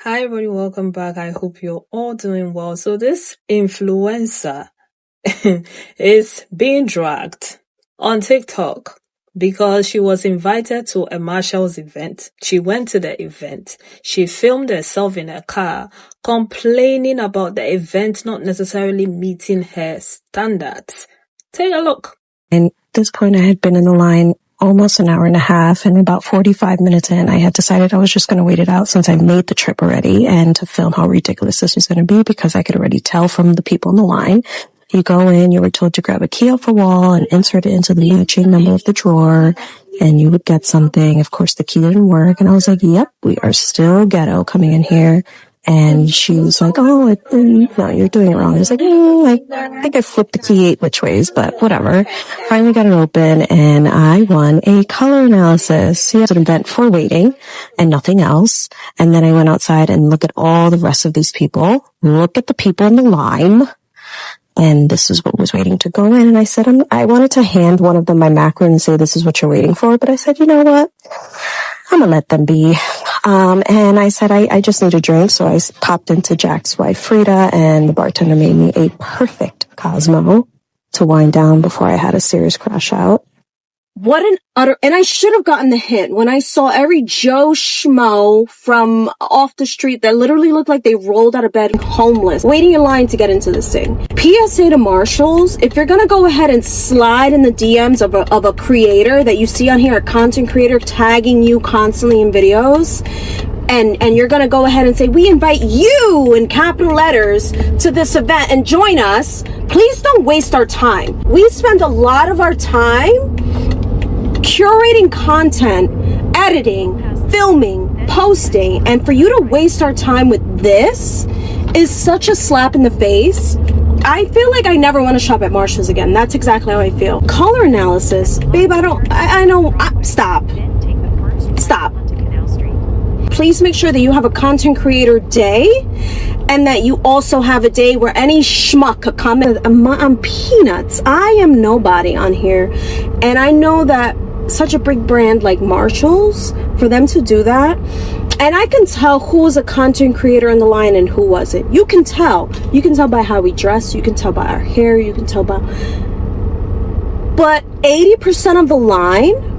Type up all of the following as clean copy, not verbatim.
Hi everybody, welcome back. I hope you're all doing well. So this influencer is being dragged on TikTok because she was invited to a Marshall's event. She went to the event. She filmed herself in a car complaining about the event not necessarily meeting her standards. Take a look. And at this point, I had been in the line almost an hour and a half, and about 45 minutes in, I had decided I was just going to wait it out since I made the trip already and to film how ridiculous this was going to be because I could already tell from the people in the line. You go in, you were told to grab a key off the wall and insert it into the matching number of the drawer, and you would get something. Of course, the key didn't work, and I was like, yep, we are still ghetto coming in here. And she was like, oh, no, you're doing it wrong. I was like, I think I flipped the key 8 which ways, but whatever. Finally got it open, and I won a color analysis. So, yeah, it's an event for waiting and nothing else. And then I went outside and looked at all the rest of these people. Look at the people in the line. And this is what was waiting to go in. And I said, I wanted to hand one of them my macaron and say, this is what you're waiting for. But I said, you know what? I'm going to let them be. And I said, I just need a drink. So I popped into Jack's wife, Frida, and the bartender made me a perfect Cosmo to wind down before I had a serious crash out. What an utter, and I should have gotten the hint when I saw every Joe Schmo from off the street that literally looked like they rolled out of bed homeless, waiting in line to get into this thing. PSA to Marshalls, if you're gonna go ahead and slide in the DMs of a creator that you see on here, a content creator tagging you constantly in videos, and you're gonna go ahead and say, we invite you in capital letters to this event and join us, please don't waste our time. We spend a lot of our time curating content, editing, filming, posting, and for you to waste our time with this is such a slap in the face. I feel like I never want to shop at Marshall's again. That's exactly how I feel. Color analysis, babe, stop. Please make sure that you have a content creator day and that you also have a day where any schmuck could come in. I'm peanuts. I am nobody on here. And I know that such a big brand like Marshalls, for them to do that, and I can tell who was a content creator in the line and who wasn't. You can tell by how we dress, you can tell by our hair, you can tell by, but 80% of the line,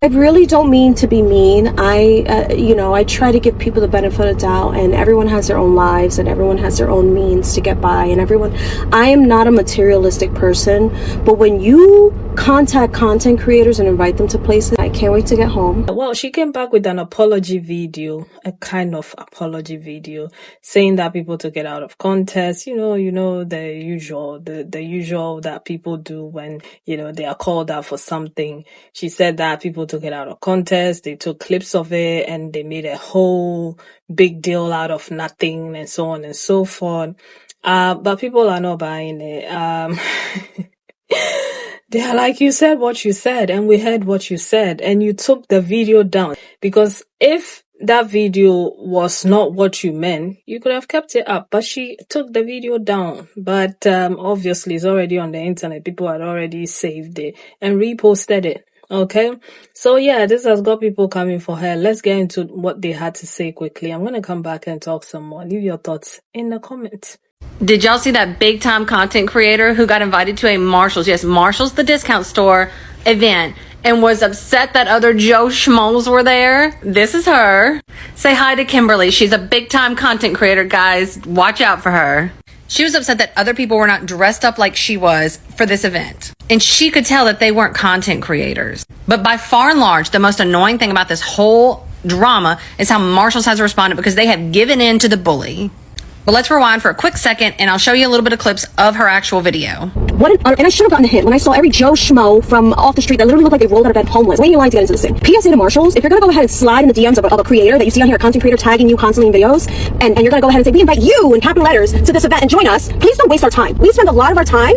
I really don't mean to be mean. I try to give people the benefit of the doubt, and everyone has their own lives and everyone has their own means to get by, and I am not a materialistic person, but when you contact content creators and invite them to places, I can't wait to get home. Well, she came back with an apology video, a kind of apology video, saying that people took it out of context. You know, the usual that people do when, they are called out for something. She said that people took it out of context. They took clips of it and they made a whole big deal out of nothing and so on and so forth. But people are not buying it. They are like, you said what you said and we heard what you said and you took the video down, because if that video was not what you meant, you could have kept it up, but she took the video down. But obviously it's already on the internet. People had already saved it and reposted it. Okay, so yeah, this has got people coming for her. Let's get into what they had to say quickly. I'm going to come back and talk some more. Leave your thoughts in the comments. Did y'all see that big time content creator who got invited to a Marshall's, yes, Marshall's, the discount store event, and was upset that other Joe Schmoes were there? This is her. Say hi to Kimberly. She's a big time content creator, guys. Watch out for her. She was upset that other people were not dressed up like she was for this event. And she could tell that they weren't content creators. But by far and large, the most annoying thing about this whole drama is how Marshall's has responded, because they have given in to the bully. But let's rewind for a quick second and I'll show you a little bit of clips of her actual video. And I should have gotten the hint when I saw every Joe Schmo from off the street that literally looked like they rolled out of bed homeless, waiting in line to get into this thing. PSA to Marshalls, if you're gonna go ahead and slide in the DMs of a creator that you see on here, a content creator tagging you constantly in videos, and you're gonna go ahead and say, we invite you in capital letters to this event and join us, please don't waste our time. We spend a lot of our time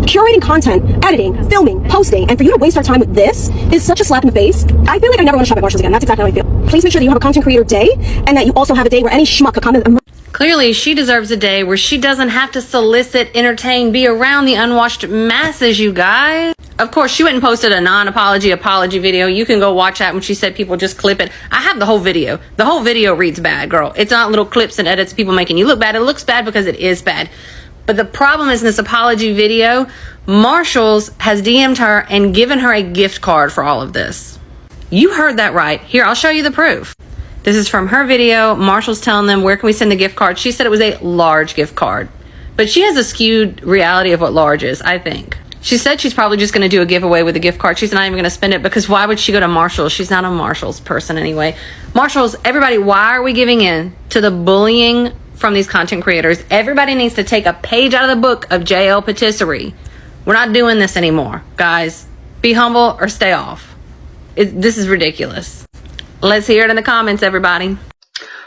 curating content, editing, filming, posting, and for you to waste our time with this is such a slap in the face. I feel like I never want to shop at Marshalls again. That's exactly how I feel. Please make sure that you have a content creator day and that you also have a day where any schmuck could come in. Clearly, she deserves a day where she doesn't have to solicit, entertain, be around the unwashed masses, you guys. Of course, she went and posted a non-apology apology video. You can go watch that when she said people just clip it. I have the whole video. The whole video reads bad, girl. It's not little clips and edits of people making you look bad. It looks bad because it is bad. But the problem is in this apology video, Marshalls has DM'd her and given her a gift card for all of this. You heard that right. Here, I'll show you the proof. This is from her video. Marshall's telling them, where can we send the gift card? She said it was a large gift card. But she has a skewed reality of what large is, I think. She said she's probably just going to do a giveaway with a gift card. She's not even going to spend it because why would she go to Marshall's? She's not a Marshall's person anyway. Marshall's, everybody, why are we giving in to the bullying from these content creators? Everybody needs to take a page out of the book of JL Patisserie. We're not doing this anymore, guys. Be humble or stay off. This is ridiculous. Let's hear it in the comments, everybody.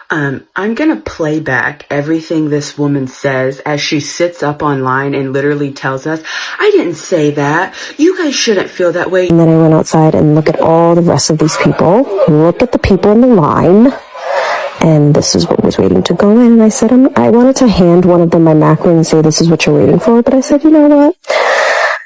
I'm going to play back everything this woman says as she sits up online and literally tells us, I didn't say that. You guys shouldn't feel that way. And then I went outside and look at all the rest of these people, look at the people in the line, and this is what was waiting to go in. And I said, I wanted to hand one of them my macro and say, this is what you're waiting for. But I said, you know what?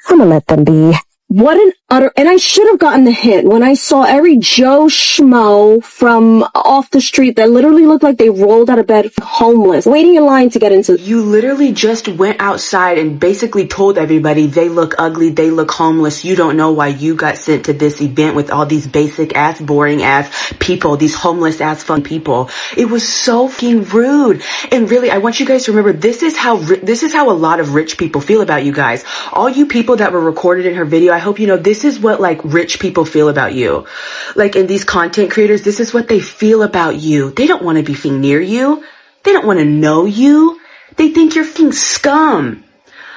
I'm going to let them be. What an utter, and I should have gotten the hint when I saw every Joe Schmo from off the street that literally looked like they rolled out of bed homeless, waiting in line to get into. You literally just went outside and basically told everybody they look ugly, they look homeless. You don't know why you got sent to this event with all these basic ass, boring ass people, these homeless ass fun people. It was so fucking rude. And really, I want you guys to remember, this is how a lot of rich people feel about you guys. All you people that were recorded in her video, I hope you know this is what like rich people feel about you. Like in these content creators, this is what they feel about you. They don't want to be near you. They don't want to know you. They think you're fucking scum.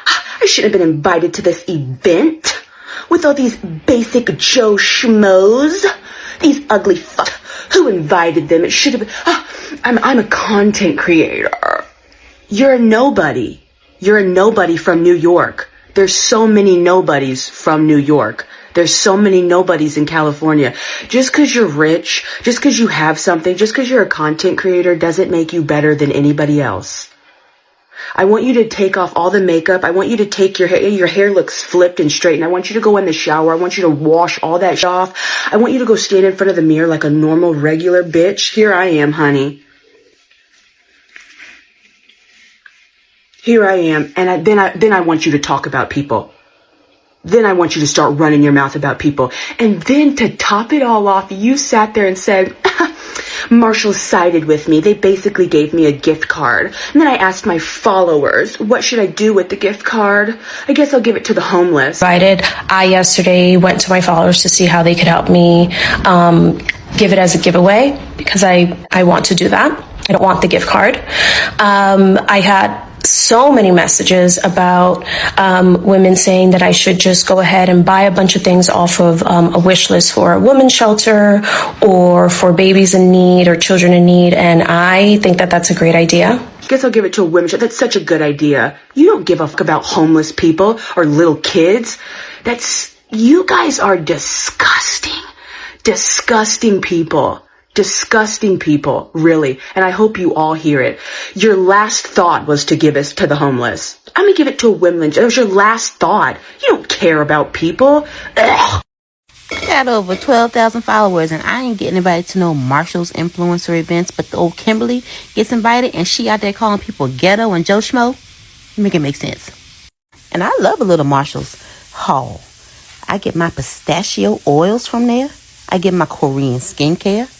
I shouldn't have been invited to this event with all these basic Joe Schmoes. These ugly fuck. Who invited them? It should have been. I'm a content creator. You're a nobody. You're a nobody from New York. There's so many nobodies from New York. There's so many nobodies in California. Just because you're rich, just because you have something, just because you're a content creator doesn't make you better than anybody else. I want you to take off all the makeup. I want you to take your hair. Your hair looks flipped and straight. And I want you to go in the shower. I want you to wash all that shit off. I want you to go stand in front of the mirror like a normal, regular bitch. Here I am, honey. Here I am, and then I want you to talk about people. Then I want you to start running your mouth about people. And then to top it all off, you sat there and said, Marshall sided with me. They basically gave me a gift card. And then I asked my followers, what should I do with the gift card? I guess I'll give it to the homeless. I yesterday went to my followers to see how they could help me give it as a giveaway because I want to do that. I don't want the gift card. I had so many messages about women saying that I should just go ahead and buy a bunch of things off of a wish list for a women's shelter or for babies in need or children in need. And I think that that's a great idea. I guess I'll give it to a women's shelter. That's such a good idea. You don't give a fuck about homeless people or little kids. You guys are disgusting. Disgusting people. Disgusting people, really. And I hope you all hear it. Your last thought was to give it to the homeless. I'm gonna give it to a women. That was your last thought. You don't care about people. Ugh. I got over 12,000 followers and I ain't getting anybody to no Marshall's influencer events, but the old Kimberly gets invited and she out there calling people ghetto and Joe Schmo. Make it make sense. And I love a little Marshall's haul. I get my pistachio oils from there. I get my Korean skincare.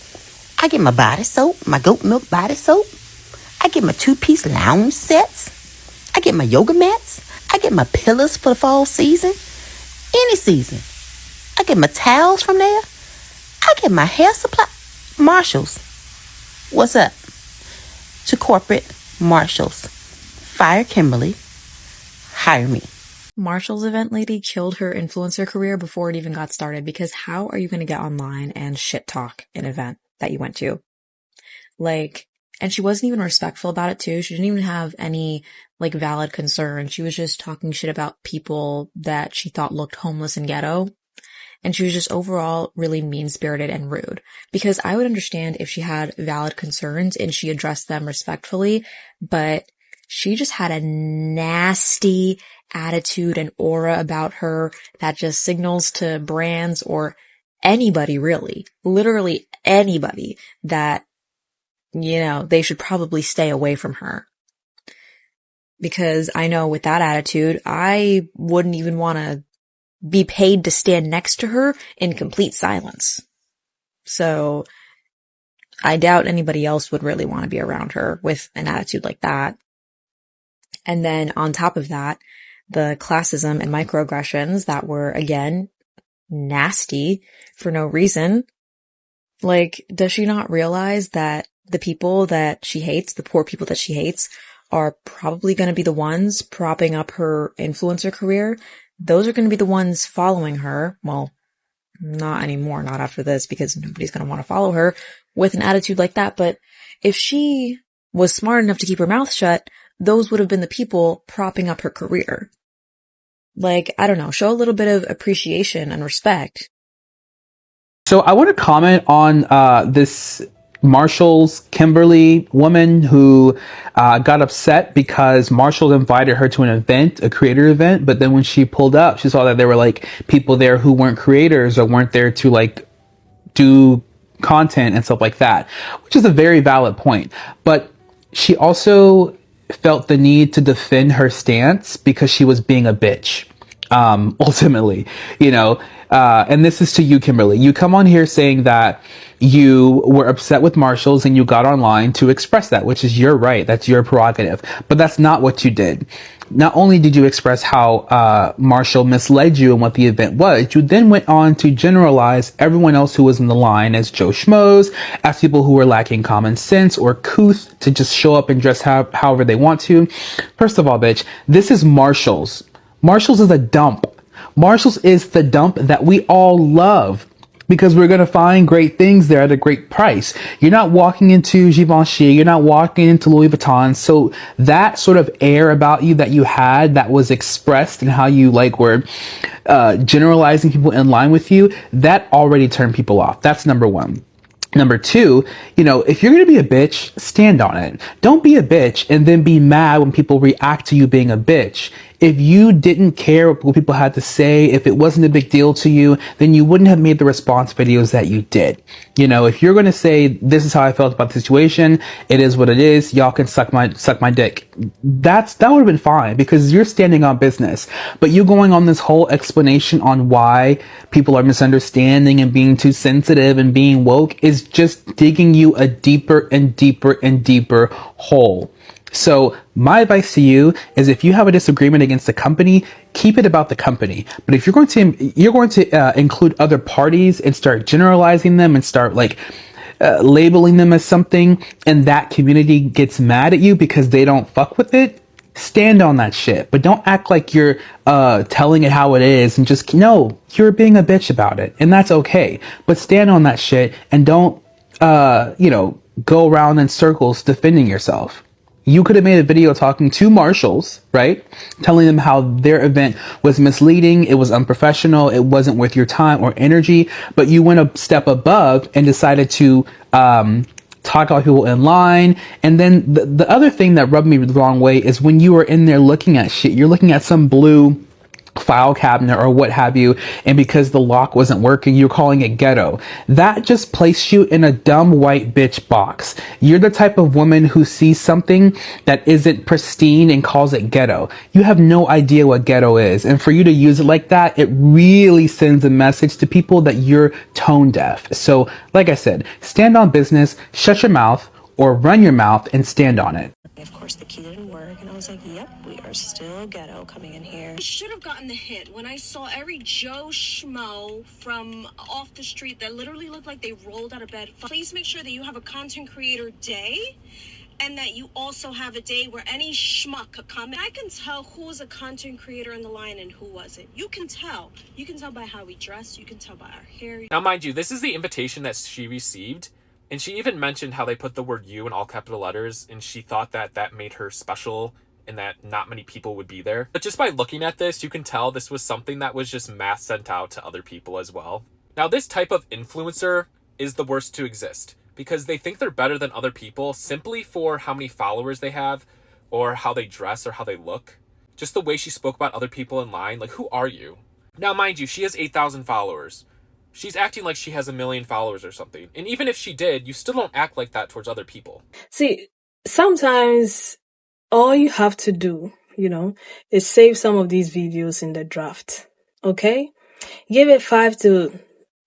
I get my body soap, my goat milk body soap. I get my 2-piece lounge sets. I get my yoga mats. I get my pillows for the fall season. Any season. I get my towels from there. I get my hair supply. Marshalls. What's up? To corporate Marshalls. Fire Kimberly. Hire me. Marshall's event lady killed her influencer career before it even got started because how are you going to get online and shit talk an event that you went to? And she wasn't even respectful about it too. She didn't even have any valid concern. She was just talking shit about people that she thought looked homeless and ghetto. And she was just overall really mean-spirited and rude. Because I would understand if she had valid concerns and she addressed them respectfully, but she just had a nasty attitude and aura about her that just signals to brands or anybody really, literally anybody, that, you know, they should probably stay away from her. Because I know with that attitude, I wouldn't even want to be paid to stand next to her in complete silence. So I doubt anybody else would really want to be around her with an attitude like that. And then on top of that, the classism and microaggressions that were, again, nasty for no reason. Like, does she not realize that the people that she hates, the poor people that she hates, are probably going to be the ones propping up her influencer career? Those are going to be the ones following her. Well, not anymore, not after this, because nobody's going to want to follow her with an attitude like that. But if she was smart enough to keep her mouth shut, those would have been the people propping up her career. Like, I don't know, show a little bit of appreciation and respect. So I want to comment on this Marshall's Kimberly woman who got upset because Marshall invited her to an event, a creator event, but then when she pulled up, she saw that there were like people there who weren't creators or weren't there to like do content and stuff like that, which is a very valid point. But she also felt the need to defend her stance because she was being a bitch. Ultimately, you know, and this is to you, Kimberly. You come on here saying that you were upset with Marshall's and you got online to express that, which is your right. That's your prerogative. But that's not what you did. Not only did you express how Marshall misled you and what the event was, you then went on to generalize everyone else who was in the line as Joe Schmoes, as people who were lacking common sense or couth to just show up and dress however they want to. First of all, bitch, this is Marshall's. Marshall's is a dump. Marshall's is the dump that we all love because we're going to find great things there at a great price. You're not walking into Givenchy. You're not walking into Louis Vuitton. So that sort of air about you that you had that was expressed and how you like were generalizing people in line with you, that already turned people off. That's number one. Number two, you know, if you're going to be a bitch, stand on it. Don't be a bitch and then be mad when people react to you being a bitch. If you didn't care what people had to say, if it wasn't a big deal to you, then you wouldn't have made the response videos that you did. You know, if you're going to say, this is how I felt about the situation, it is what it is, y'all can suck my dick. That would have been fine because you're standing on business. But you going on this whole explanation on why people are misunderstanding and being too sensitive and being woke is just digging you a deeper and deeper and deeper hole. So my advice to you is if you have a disagreement against the company, keep it about the company. But if you're going to include other parties and start generalizing them and start like labeling them as something, and that community gets mad at you because they don't fuck with it, stand on that shit. But don't act like you're telling it how it is and just, no, you're being a bitch about it. And that's okay. But stand on that shit and don't, go around in circles defending yourself. You could have made a video talking to Marshalls, right? Telling them how their event was misleading, it was unprofessional, it wasn't worth your time or energy, but you went a step above and decided to talk about people in line. And then the other thing that rubbed me the wrong way is when you were in there looking at shit, you're looking at some blue file cabinet or what have you, and because the lock wasn't working, you're calling it ghetto. That just placed you in a dumb white bitch box. You're the type of woman who sees something that isn't pristine and calls it ghetto. You have no idea what ghetto is, and for you to use it like that, it really sends a message to people that you're tone deaf. So like I said, stand on business, shut your mouth, or run your mouth and stand on it. Of course, the key didn't work, and I was like, yep, we are still ghetto coming in here. I should have gotten the hint when I saw every Joe Schmo from off the street that literally looked like they rolled out of bed. Please make sure that you have a content creator day, and that you also have a day where any schmuck could come. I can tell who was a content creator in the line and who wasn't. You can tell. You can tell by how we dress. You can tell by our hair. Now, mind you, this is the invitation that she received. And she even mentioned how they put the word you in all capital letters, and she thought that that made her special and that not many people would be there. But just by looking at this, you can tell this was something that was just mass sent out to other people as well. Now, this type of influencer is the worst to exist because they think they're better than other people simply for how many followers they have or how they dress or how they look. Just the way she spoke about other people in line. Like, who are you? Now, mind you, she has 8,000 followers. She's acting like she has 1 million followers or something. And even if she did, you still don't act like that towards other people. See, sometimes all you have to do, is save some of these videos in the draft. Okay? Give it 5 to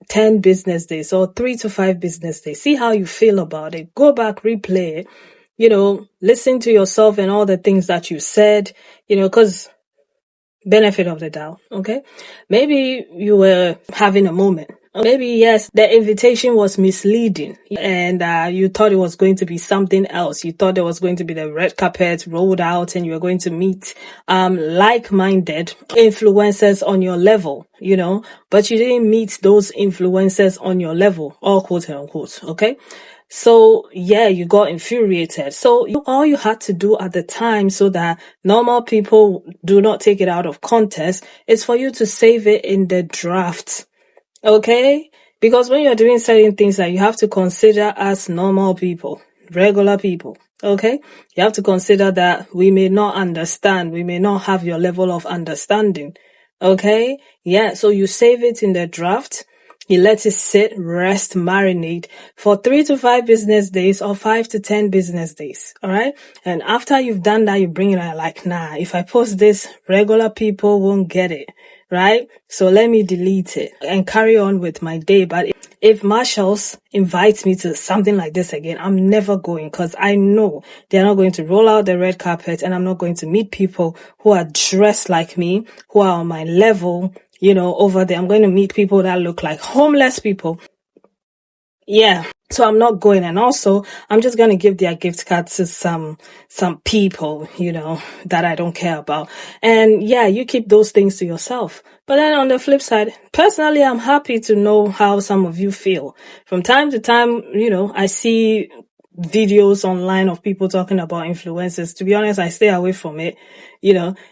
10 business days or 3 to 5 business days. See how you feel about it. Go back, replay it. Listen to yourself and all the things that you said, because benefit of the doubt, okay? Maybe you were having a moment. Maybe, yes, the invitation was misleading and you thought it was going to be something else. You thought there was going to be the red carpet rolled out and you were going to meet like-minded influencers on your level, but you didn't meet those influencers on your level, all quote unquote, okay? So, yeah, you got infuriated. So all you had to do at the time so that normal people do not take it out of context is for you to save it in the draft. Okay? Because when you're doing certain things that you have to consider as normal people, regular people, okay? You have to consider that we may not understand. We may not have your level of understanding. Okay? Yeah, so you save it in the draft. You let it sit, rest, marinate for 3 to 5 business days or 5 to 10 business days. All right. And after you've done that, you bring it out like, nah, if I post this, regular people won't get it. Right. So let me delete it and carry on with my day. But if Marshalls invites me to something like this again, I'm never going because I know they're not going to roll out the red carpet and I'm not going to meet people who are dressed like me, who are on my level. Over there, I'm going to meet people that look like homeless people. Yeah. So I'm not going. And also, I'm just going to give their gift cards to some people, that I don't care about. And yeah, you keep those things to yourself. But then on the flip side, personally, I'm happy to know how some of you feel. From time to time, I see videos online of people talking about influencers. To be honest, I stay away from it.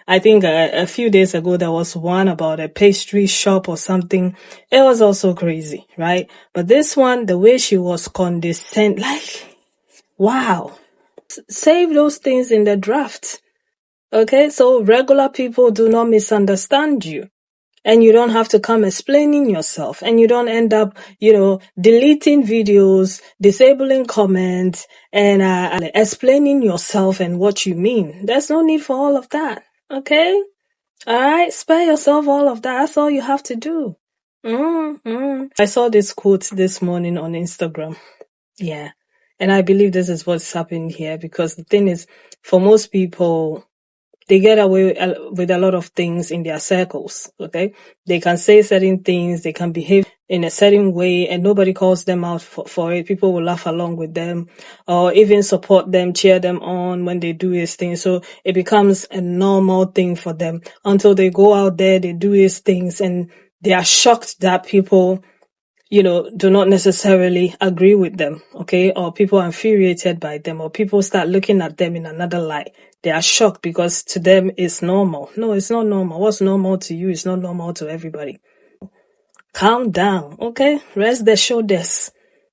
I think a few days ago, there was one about a pastry shop or something. It was also crazy, right? But this one, the way she was condescending, like, wow. Save those things in the draft. Okay? So regular people do not misunderstand you. And you don't have to come explaining yourself. And you don't end up, deleting videos, disabling comments, and explaining yourself and what you mean. There's no need for all of that. Okay? All right? Spare yourself all of that. That's all you have to do. I saw this quote this morning on Instagram. Yeah. And I believe this is what's happening here because the thing is, for most people, they get away with a lot of things in their circles, okay? They can say certain things, they can behave in a certain way, and nobody calls them out for it. People will laugh along with them or even support them, cheer them on when they do these things. So it becomes a normal thing for them until they go out there, they do these things, and they are shocked that people do not necessarily agree with them, okay? Or people are infuriated by them, or people start looking at them in another light. They are shocked because to them it's normal. No, it's not normal. What's normal to you is not normal to everybody. Calm down, okay? Rest the shoulders.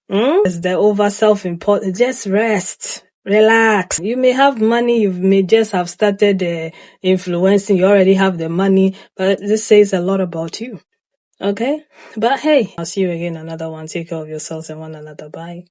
It's the over self-importance. Just rest. Relax. You may have money. You may just have started influencing. You already have the money, but this says a lot about you. Okay? But hey, I'll see you again another one. Take care of yourselves and one another. Bye.